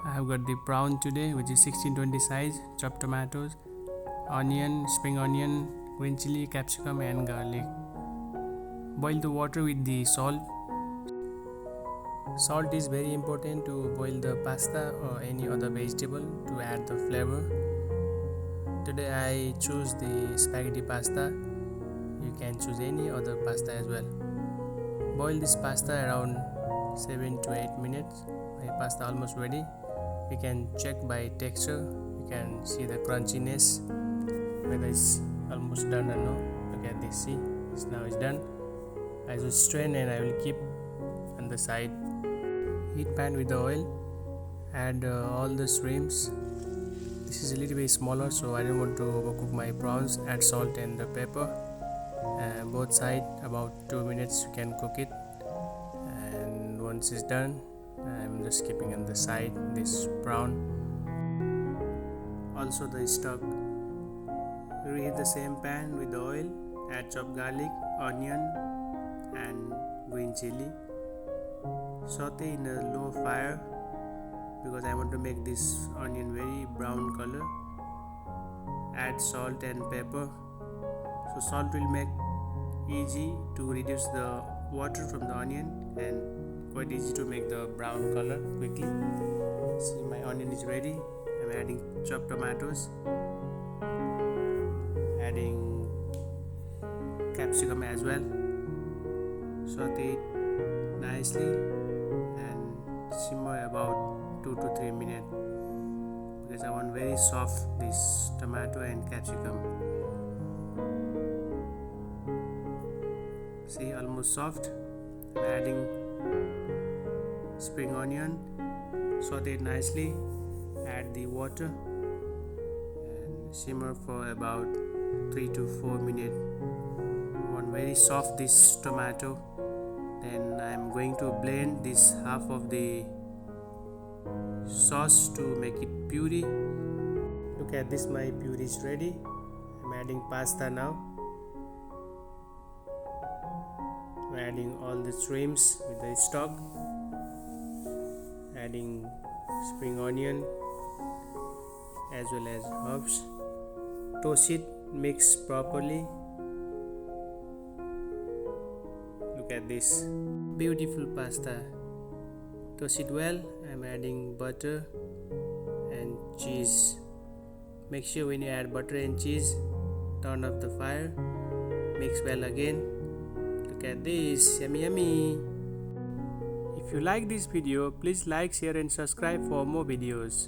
I have got the prawn today, which is 1620 size, chopped tomatoes, onion, spring onion, green chili, capsicum, and garlic. Boil the water with the salt. Salt is very important to boil the pasta or any other vegetable to add the flavor. Today I choose the spaghetti pasta. You can choose any other pasta as well. Boil this pasta around 7 to 8 minutes. My pasta almost ready. You can check by texture. You can see the crunchiness, whether it's almost done or no. Look at this, see, now it's done. I will strain and I will keep on the side. Heat pan with the oil. Add all the shrimps. This is a little bit smaller, so I don't want to overcook my prawns. Add salt and the pepper. Both sides about 2 minutes you can cook it. And once it's done, I'm just keeping on the side this prawn. Also the stock. Reheat the same pan with the oil. Add chopped garlic, onion, and green chili. Saute in a low fire because I want to make this onion very brown color. Add salt and pepper. So salt will make easy to reduce the water from the onion and quite easy to make the brown color quickly. See, my onion is ready. I'm adding chopped tomatoes, adding capsicum as well. Saute it nicely and simmer about 2 to 3 minutes because I want very soft this tomato and capsicum. See, almost soft. I'm adding spring onion, saute it nicely, add the water and simmer for about 3 to 4 minutes. I want very soft this tomato. Then I'm going to blend this half of the sauce to make it puree. Look at this, my puree is ready. I'm adding pasta now. I'm adding all the shrimps with the stock. Adding spring onion as well as herbs. Toast it, mix properly. Look at this beautiful pasta. Toast it well. I'm adding butter and cheese. Make sure when you add butter and cheese, turn off the fire. Mix well again. Look at this, yummy yummy. If you like this video, please like, share and subscribe for more videos.